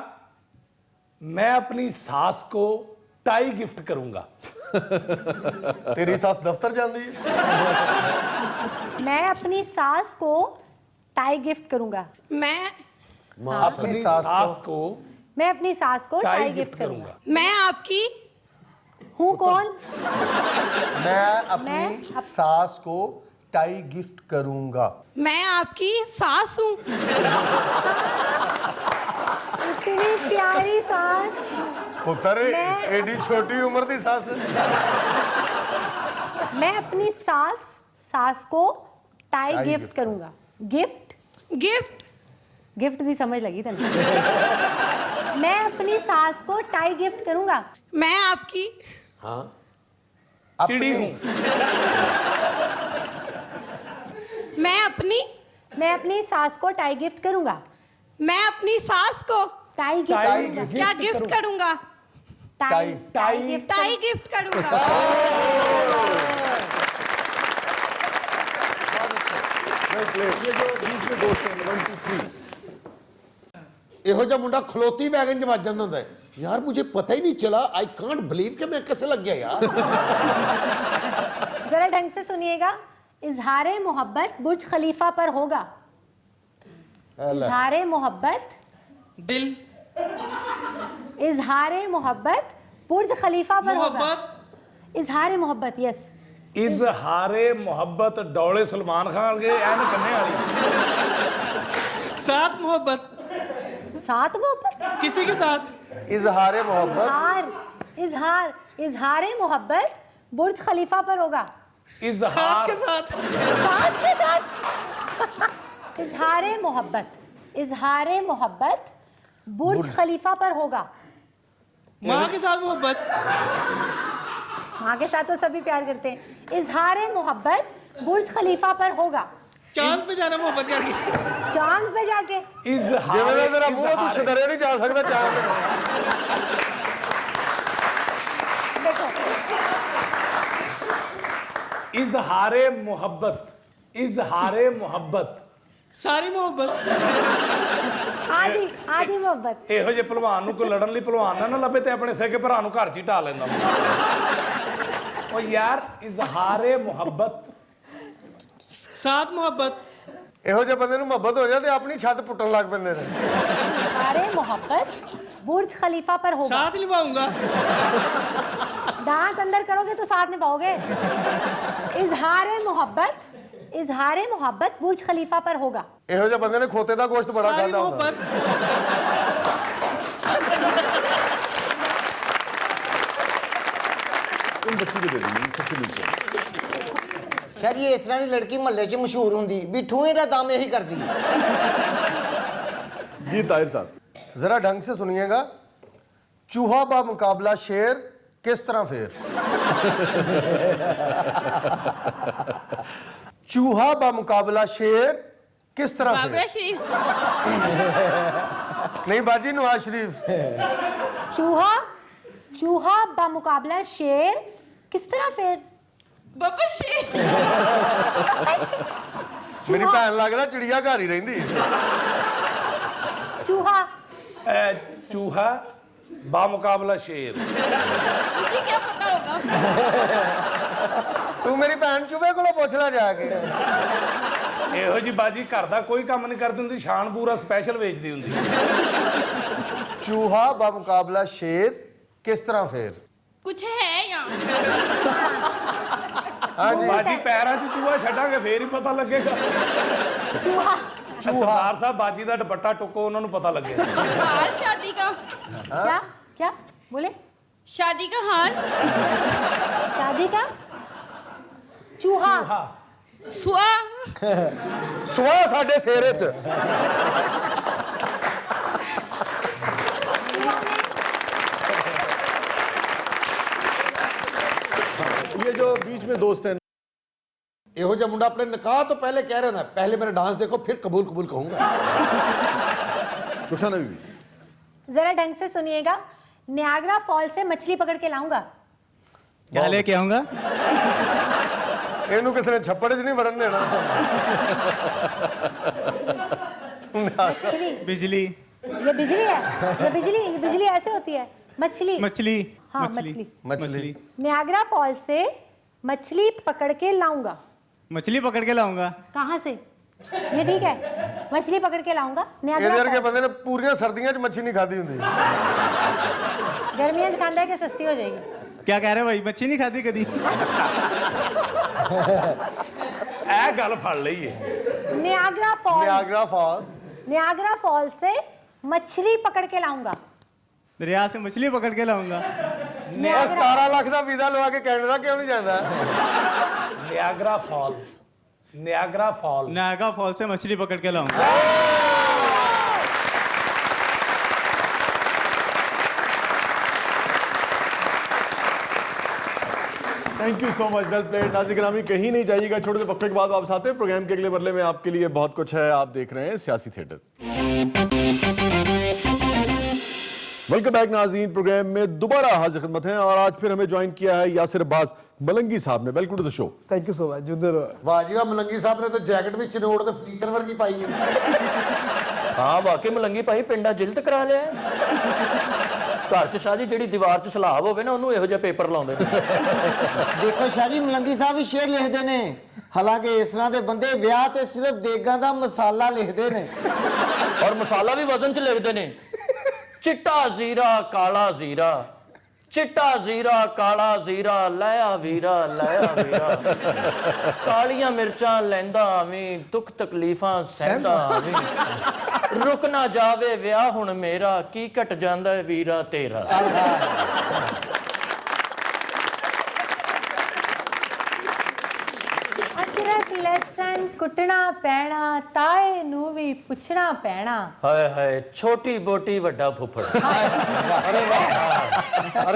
मैं अपनी सास को टाई गिफ्ट करूंगा। ਤੇਰੀ ਸੱਸ ਦਫ਼ਤਰ ਜਾਂਦੀ ਹੈ। मैं अपनी सास को टाई गिफ्ट करूंगा। मैं अपनी सास को मैं अपनी सास को टाई टाई गिफ्ट गिफ्ट करूंगा। मैं आपकी हूँ कौन? मैं अपनी सास को टाई गिफ्ट करूंगा। मैं आपकी सास हूँ। इतनी प्यारी सास। ਪੁੱਤਰ एडी छोटी उम्र दी सस। मैं अपनी सास को टाई टाई गिफ्ट करूंगा। गिफ्ट गिफ्ट गिफ्ट दी समझ लगी तन्नू। मैं अपनी सास को टाई गिफ्ट करूंगा। मैं आपकी चिड़ी हूं। मैं अपनी सास को टाई गिफ्ट करूंगा। मैं अपनी सास को टाई गिफ्ट टाई करूंगा। गिफ्ट क्या गिफ्ट करूंगा? टाई गिफ्ट टाई गिफ्ट करूंगा। ये जो बीच में दोस्त हैं 1 2 3 ਇਹੋ ਜਿਹਾ ਮੁੰਡਾ ਖਲੋਤੀ ਵੈਗਨ 'ਚ ਵੱਜ ਜਾਂਦਾ ਹੁੰਦਾ ਹੈ। ਯਾਰ ਮੁਝੇ ਪਤਾ ਹੀ ਨਹੀਂ ਚਲਾ आई कांट बिलीव कि मैं कैसे लग गया यार। जरा ढंग से सुनिएगा। इजहारे मोहब्बत बुर्ज खलीफा पर होगा। इजहारे मोहब्बत दिल इजहारे मोहब्बत बुर्ज खलीफा पर होगा। इजहारे मोहब्बत यस। इजहारे मोहब्बत डौले सलमान खान के एन कन्ने वाली। साथ मोहब्बत साथ मोहब्बत किसी के साथ। इजहारे मोहब्बत इजहारे मोहब्बत बुर्ज खलीफा पर होगा। इजहार के साथ सास के साथ। इजहारे मोहब्बत बुर्ज खलीफा पर होगा। माँ के साथ मोहब्बत। माँ के साथ तो सभी प्यार करते हैं। इजहारे मोहब्बत बुर्ज खलीफा पर होगा। चांद पे जाना मोहब्बत करके। चांद पे जाके इजहार ਜਿਵੇਂ ਦਾ ਤੇਰਾ ਮੂੰਹ ਤੂੰ ਸ਼ਦਰੇ ਨਹੀਂ ਜਾ ਸਕਦਾ ਚਾਹ ਤੇ। देखो इजहारे मोहब्बत सारी मोहब्बत। आधी मोहब्बत। ਇਹੋ ਜਿਹੇ ਭਲਵਾਨ ਨੂੰ ਕੋਈ ਲੜਨ ਲਈ ਭਲਵਾਨ ਨਾ ਲੱਭੇ ਤੇ ਆਪਣੇ ਸਕੇ ਭਰਾ ਨੂੰ ਘਰ 'ਚ ਹੀ ਢਾ ਲੈਂਦਾ। ਉਹ ਯਾਰ ਇਜ਼ਹਾਰੇ ਮੁਹੱਬਤ साथ मोहब्बत। ਇਹੋ ਜਿਹੇ ਬੰਦੇ ਨੂੰ ਮੁਹੱਬਤ ਹੋ ਜਾਏ ਤੇ ਆਪਣੀ ਛੱਤ ਪੁੱਟਣ ਲੱਗ ਪੈਂਦੇ ਨੇ। इजहारे मोहब्बत बुर्ज खलीफा पर होगा। साथ निभाऊंगा। दांत अंदर करोगे तो साथ निभाओगे। इजहारे मोहब्बत बुर्ज खलीफा पर होगा। ਇਹੋ ਜਿਹੇ ਬੰਦੇ ਨੇ ਖੋਤੇ ਦਾ ਗੋਸ਼ਤ ਬੜਾ सारी ਖਾਦਾ ਹੁੰਦਾ। मोहब्बत। इन बच्ची को दे दीजिए सबसे नीचे। शाह जी इस तरह की लड़की महल्ले च मशहूर होंगी भी ठूए का दम यही करती है। जी ताहिर साहब, जरा ढंग से सुनिएगा। चूहा बा मुकाबला शेर किस तरह फेर। चूहा बा मुकाबला शेर किस तरह बाबरा फेर? शरीफ नहीं बाजी, नवाज शरीफ। चूहा चूहा बामुकाबला शेर किस तरह फेर? बब्बर शेर मेरी भैन लगदा चिड़िया घर ही रहिंदी। चूहा चूहा बामुकाबला शेर। मुझे क्या पता होगा। तू मेरी भैन चूहे को पूछ ला जाके। ਇਹੋ ਜੀ ਬਾਜੀ ਘਰ ਦਾ ਕੋਈ ਕੰਮ ਨਹੀਂ ਕਰਦੀ ਹੁੰਦੀ, ਸ਼ਾਨ ਪੂਰਾ ਸਪੈਸ਼ਲ ਵੇਚਦੀ ਹੁੰਦੀ। चूहा बामुकाबला शेर किस तरह फेर? कुछ है यहाँ। हाँ जी। ਬਾਜੀ ਪੈਰਾਂ 'ਚ ਚੂਹਾ ਛੱਡਾਂਗੇ ਫੇਰ ਹੀ ਪਤਾ ਲੱਗੇਗਾ। चूहा ਸਰਦਾਰ ਸਾਹਿਬ ਬਾਜੀ ਦਾ ਦੁਪੱਟਾ ਟੁੱਕੋ, ਉਹਨਾਂ ਨੂੰ ਪਤਾ ਲੱਗੇਗਾ। हाल शादी का। क्या क्या बोले? शादी का हाल। शादी का चूहा सुआ। सुहा साडे सिर च। ये जो बीच में दोस्त हैं ਇਹੋ ਜਿਹਾ ਮੁੰਡਾ ਆਪਣੇ ਨਿਕਾਹ ਤੋਂ ਪਹਿਲੇ ਕਹਿ ਰਿਹਾ ਹੁੰਦਾ, ਪਹਿਲੇ ਮੇਰਾ ਡਾਂਸ ਦੇਖੋ ਫਿਰ ਕਬੂਲ ਕਬੂਲ कहूंगा। रुखसाना बीबी, जरा ढंग से सुनिएगा। नियाग्रा फॉल से मछली पकड़ के लाऊंगा। क्या लेके आऊंगा? ਇਹਨੂੰ ਕਿਸੇ ਨੇ ਛੱਪੜ 'ਚ ਨਹੀਂ ਵੜਨ ਦੇਣਾ। बिजली ये बिजली है, ये बिजली ऐसे होती है। मछली मछली हाँ मछली मछली नियाग्रा फॉल से मछली पकड़ के लाऊंगा। मछली पकड़ के लाऊंगा। कहाँ से? ये ठीक है, मछली पकड़ के लाऊंगा। ਇਹਦੇ नियाग्रा ਵਰਗੇ फॉल। ਬੰਦੇ ਨੇ ਪੂਰੀਆਂ ਸਰਦੀਆਂ 'ਚ ਮੱਛੀ ਨਹੀਂ ਖਾਧੀ ਹੁੰਦੀ। गर्मियों से खांदा है कि सस्ती हो जाएगी। क्या कह रहे हो भाई? मच्छी नहीं खाती कभी? ਇਹ ਗੱਲ ਫੜ ਲਈਏ। नियाग्रा फॉल ਨਿਆਗਰਾ ਫਾਲ से मछली पकड़ के लाऊंगा। दरिया से मछली पकड़ के लाऊंगा। ਉਹ 17 ਲੱਖ ਦਾ ਵੀਜ਼ਾ ਲਵਾ ਕੇ ਕੈਨੇਡਾ ਕਿਉਂ ਨਹੀਂ ਜਾਂਦਾ? Niagara fall. Niagara fall. Naga fall से मछली पकड़ के लाऊंगा। Thank you so much, well played. नाज़रीन गिरामी, कहीं नहीं जाइएगा, छोटे से वक्फे के बाद वापस आते हैं। प्रोग्राम के अगले बदले में आपके लिए बहुत कुछ है। आप देख रहे हैं सियासी थिएटर। वेलकम बैक नाज़रीन, प्रोग्राम में दोबारा हाजिर खिदमत हैं और आज फिर हमें ज्वाइन किया है यासिर अब्बास मलंगी साहब ने। Welcome to the show. Thank you so much. जुदर ਵਾਹ ਜੀ ਵਾਹ, ਮਲੰਗੀ ਸਾਹਿਬ ਨੇ ਤਾਂ ਜੈਕਟ ਵਿੱਚ ਚਨੋੜ ਤੇ ਫਰਨੀਚਰ ਵਰਗੀ ਪਾਈ ਹੈ। ਹਾਂ ਵਾਕਈ ਮਲੰਗੀ ਭਾਈ ਪਿੰਡਾ ਜਿਲਤ ਕਰਾ ਲਿਆ ਘਰ ਚ ਸ਼ਾਹ ਜੀ ਜਿਹੜੀ ਦੀਵਾਰ ਚ ਸਲਾਬ ਹੋਵੇ ਨਾ ਉਹਨੂੰ ਇਹੋ ਜਿਹਾ ਪੇਪਰ ਲਾਉਂਦੇ ਨੇ। ਦੇਖੋ ਸ਼ਾਹ ਜੀ ਮਲੰਗੀ ਸਾਹਿਬ ਵੀ ਸ਼ੇਰ ਲਿਖਦੇ ਨੇ, ਹਾਲਾਂਕਿ ਇਸ ਤਰ੍ਹਾਂ ਦੇ ਬੰਦੇ ਵਿਆਹ ਤੇ ਸਿਰਫ ਦੇਗਾਂ ਦਾ ਮਸਾਲਾ ਲਿਖਦੇ ਨੇ ਔਰ ਮਸਾਲਾ ਵੀ ਵਜ਼ਨ ਚ ਲਿਖਦੇ ਨੇ। ਚਿੱਟਾ ਜ਼ੀਰਾ ਕਾਲਾ ਜ਼ੀਰਾ, ਚਿੱਟਾ ਜ਼ੀਰਾ ਕਾਲਾ ਜ਼ੀਰਾ, ਲਾਇਆ ਵੀਰਾ ਲਾਇਆ ਵੀਰਾ, ਕਾਲੀਆਂ ਮਿਰਚਾਂ ਲੈਂਦਾ ਆਵੀਂ, ਦੁੱਖ ਤਕਲੀਫਾਂ ਸਹਿੰਦਾ ਆਵੀਂ, ਰੁਕ ਨਾ ਜਾਵੇ ਵਿਆਹ ਹੁਣ ਮੇਰਾ, ਕੀ ਘਟ ਜਾਂਦਾ ਵੀਰਾ ਤੇਰਾ। अदरक लहसुन कुटना पैना, ताए नू भी पुछना पैना। ਹਾਏ ਹਾਏ ਛੋਟੀ ਬੋਟੀ ਵੱਡਾ ਫੁੱਫੜ। ਅਰੇ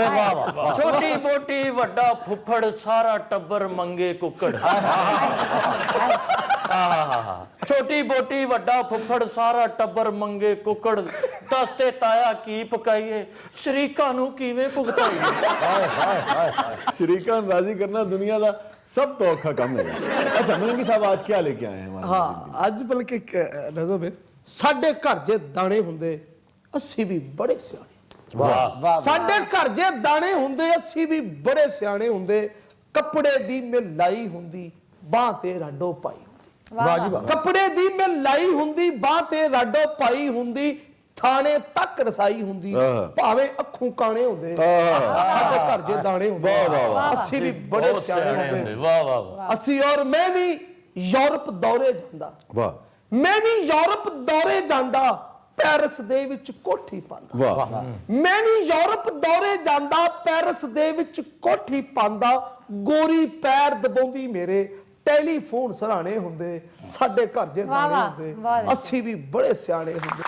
ਵਾਹ ਵਾਹ। ਛੋਟੀ ਬੋਟੀ ਵੱਡਾ ਫੁੱਫੜ, ਸਾਰਾ ਟੱਬਰ ਮੰਗੇ ਕੁੱਕੜ। ਛੋਟੀ ਬੋਟੀ ਵੱਡਾ ਫੁੱਫੜ, ਸਾਰਾ ਟੱਬਰ ਮੰਗੇ ਕੁੱਕੜ, ਦਸਤੇ ਤਾਇਆ ਕੀ ਪਕਾਈਏ, ਸ਼ਰੀਕਾਂ ਨੂੰ ਕਿਵੇਂ ਭੁਗਤਾਈਏ। शरीका राजी करना दुनिया का सब तो औखा काम है। अच्छा मलंगी साहब, आज क्या लेके आए हैं हमारे? ਹਾਂ ਅੱਜ ਬਲਕਿ ਨਜ਼ਰ ਵਿੱਚ ਸਾਡੇ ਘਰ ਜੇ ਦਾਣੇ ਹੁੰਦੇ ਅਸੀਂ ਵੀ ਬੜੇ ਸਿਆਣੇ। ਵਾਹ ਸਾਡੇ ਘਰ ਜੇ ਦਾਣੇ ਹੁੰਦੇ ਅਸੀਂ ਵੀ ਬੜੇ ਸਿਆਣੇ ਹੁੰਦੇ। ਕੱਪੜੇ ਦੀ ਮਿਲਾਈ ਹੁੰਦੀ, ਬਾਹ ਤੇ ਰਾਡੋ ਪਾਈ ਹੁੰਦੀ। ਵਾਹ ਜੀ ਵਾਹ। ਕੱਪੜੇ ਦੀ ਮਿਲਾਈ ਹੁੰਦੀ, ਬਾਹ ਤੇ ਰਾਡੋ ਪਾਈ ਹੁੰਦੀ, ਥਾਣੇ ਤੱਕ ਰਸਾਈ ਹੁੰਦੀ, ਭਾਵੇਂ ਅੱਖੋਂ ਕਾਣੇ ਹੁੰਦੇ। ਸਾਡੇ ਘਰ ਜੇ ਦਾਣੇ ਹੁੰਦੇ ਅਸੀਂ ਵੀ ਬੜੇ ਸਿਆਣੇ ਹੁੰਦੇ। ਵਾਹ ਵਾਹ ਵਾਹ। ਅਸੀਂ ਔਰ ਮੈਂ ਵੀ ਯੂਰਪ ਦੌਰੇ ਜਾਂਦਾ। वाह ਮੈਂ ਵੀ ਯੂਰਪ ਦੌਰੇ ਜਾਂਦਾ, ਪੈਰਿਸ ਦੇ ਵਿੱਚ ਕੋਠੀ ਪਾਉਂਦਾ। वाह। ਮੈਂ ਵੀ ਯੂਰਪ ਦੌਰੇ ਜਾਂਦਾ, ਪੈਰਿਸ ਦੇ ਵਿੱਚ ਕੋਠੀ ਪਾਉਂਦਾ, ਗੋਰੀ ਪੈਰ ਦਬਾਉਂਦੀ ਮੇਰੇ, ਟੈਲੀਫੋਨ ਸਰਾਣੇ ਹੁੰਦੇ। ਸਾਡੇ ਘਰ ਜੇ ਵਾਹ, ਦਾਣੇ ਵਾਹ, ਹੁੰਦੇ ਵਾਹ। ਅਸੀਂ ਵੀ ਬੜੇ ਸਿਆਣੇ ਹੁੰਦੇ।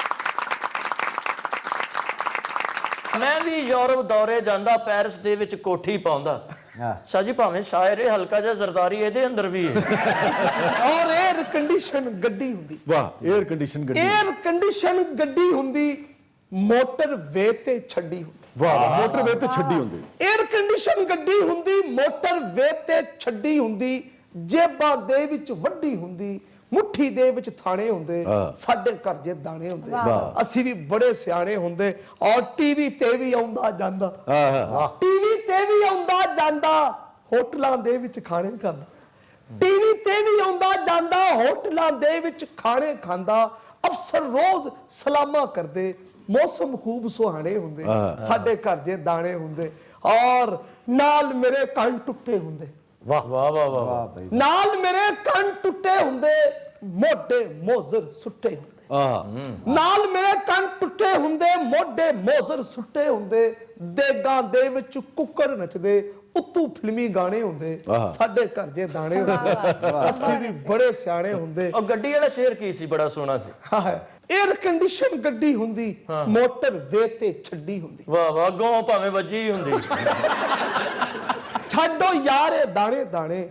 ਮੈਂ ਵੀ ਯੂਰਪ ਦੌਰੇ ਜਾਂਦਾ, ਪੈਰਿਸ ਦੇ ਵਿੱਚ ਕੋਠੀ ਪਾਉਂਦਾ। ਸ਼ਾਹ ਜੀ ਭਾਵੇਂ ਸ਼ਾਇਰ ਹੈ, ਹਲਕਾ ਜਿਹਾ ਜ਼ਰਦਾਰੀ ਇਹਦੇ ਅੰਦਰ ਵੀ ਹੈ। ਔਰ ਇਹ ਕੰਡੀਸ਼ਨ ਗੱਡੀ ਹੁੰਦੀ ਵਾਹ 에ਅਰ ਕੰਡੀਸ਼ਨ ਗੱਡੀ 에ਅਰ ਕੰਡੀਸ਼ਨ ਗੱਡੀ ਹੁੰਦੀ ਮੋਟਰ ਵੇ ਤੇ ਛੱਡੀ ਹੁੰਦੀ ਵਾਹ ਮੋਟਰਵੇ ਤੇ ਛੱਡੀ ਹੁੰਦੀ 에ਅਰ ਕੰਡੀਸ਼ਨ ਗੱਡੀ ਹੁੰਦੀ ਮੋਟਰ ਵੇ ਤੇ ਛੱਡੀ ਹੁੰਦੀ ਜੇਬਾਂ ਦੇ ਵਿੱਚ ਵੱਡੀ ਹੁੰਦੀ ਮੁੱਠੀ ਦੇ ਵਿੱਚ ਥਾਣੇ ਹੁੰਦੇ ਸਾਡੇ ਘਰ ਜੇ ਦਾਣੇ ਹੁੰਦੇ ਅਸੀਂ ਵੀ ਬੜੇ ਸਿਆਣੇ ਹੁੰਦੇ ਔਰ ਟੀਵੀ ਤੇ ਵੀ ਆਉਂਦਾ ਜਾਂਦਾ ਟੀਵੀ ਤੇ ਵੀ ਆਉਂਦਾ ਜਾਂਦਾ ਹੋਟਲਾਂ ਦੇ ਵਿੱਚ ਖਾਣੇ ਖਾਂਦਾ ਟੀਵੀ ਤੇ ਵੀ ਆਉਂਦਾ ਜਾਂਦਾ ਹੋਟਲਾਂ ਦੇ ਵਿੱਚ ਖਾਣੇ ਖਾਂਦਾ ਅਫਸਰ ਰੋਜ਼ ਸਲਾਮਾਂ ਕਰਦੇ ਮੌਸਮ ਖੂਬ ਸੁਹਾਣੇ ਹੁੰਦੇ ਸਾਡੇ ਘਰ ਜੇ ਦਾਣੇ ਹੁੰਦੇ ਔਰ ਨਾਲ ਮੇਰੇ ਕੰਨ ਟੁੱਟੇ ਹੁੰਦੇ ਵਾਹ ਵਾਹ ਵਾਹ ਵਾਹ ਨਾਲ ਮੇਰੇ ਕੰਨ ਟੁੱਟੇ ਹੁੰਦੇ ਮੋਢੇ ਮੋਜ਼ਰ ਸੁੱਟੇ ਹੁੰਦੇ ਨਾਲ ਮੇਰੇ ਕੰਨ ਟੁੱਟੇ ਹੁੰਦੇ ਮੋਢੇ ਮੋਜ਼ਰ ਸੁੱਟੇ ਹੁੰਦੇ ਦੇਗਾਂ ਦੇ ਵਿੱਚ ਕੁੱਕਰ ਨੱਚਦੇ ਉੱਤੋਂ ਫਿਲਮੀ ਗਾਣੇ ਹੁੰਦੇ ਸਾਡੇ ਘਰ ਜੇ ਦਾਣੇ ਹੁੰਦੇ ਅਸੀਂ ਵੀ ਬੜੇ ਸਿਆਣੇ ਹੁੰਦੇ ਉਹ ਗੱਡੀ ਵਾਲਾ ਸ਼ੇਰ ਕੀ ਸੀ ਬੜਾ ਸੋਹਣਾ ਸੀ 에ਅਰ ਕੰਡੀਸ਼ਨ ਗੱਡੀ ਹੁੰਦੀ ਮੋਟਰ ਵੇ ਤੇ ਛੱਡੀ ਹੁੰਦੀ ਵਾਹ ਵਾਹ ਗੋਂ ਭਾਵੇਂ ਵੱਜੀ ਹੁੰਦੀ ਛੱਡੋ ਯਾਰ ਇਹ ਦਾਣੇ ਦਾਣੇ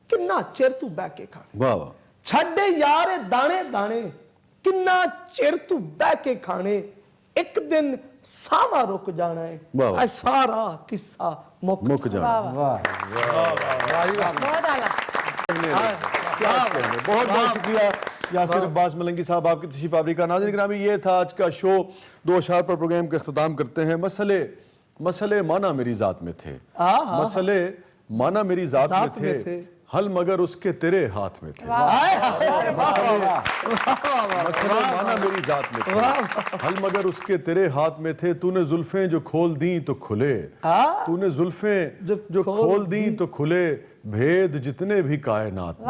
ਕਿੰਨਾ ਚਿਰ ਤੂੰ ਬਹਿ ਕੇ ਖਾਣੇ ਵਾਹ ਵਾਹ ਛੱਡੇ ਯਾਰ ਇਹ ਦਾਣੇ ਦਾਣੇ ਕਿੰਨਾ ਚਿਰ ਤੂੰ ਬਹਿ ਕੇ ਖਾਣੇ ਇੱਕ ਦਿਨ ਸਾਵਾ ਰੁਕ ਜਾਣਾ ਹੈ ਇਹ ਸਾਰਾ ਕਿੱਸਾ ਮੁੱਕ ਜਾਣਾ वाह बहुत आला बहुत बहुत शुक्रिया यासिर अब्बास मलंगी साहब आपकी तशरीफ आवरी का। नाज़रीन गिरामी ये था आज का शो। 2 अशार पर प्रोग्राम का इख्तिताम करते हैं। मसले माना मेरी ज़ात में थे, मसले माना मेरी ज़ात में थे, हल मगर उसके तेरे हाथ में थे। मसले माना मेरी ज़ात में थे, हल मगर उसके तेरे हाथ में थे। तूने जुल्फें जो खोल दी तो खुले, तूने जुल्फें जो खोल दी तो खुले, भेद जितने भी कायनात में।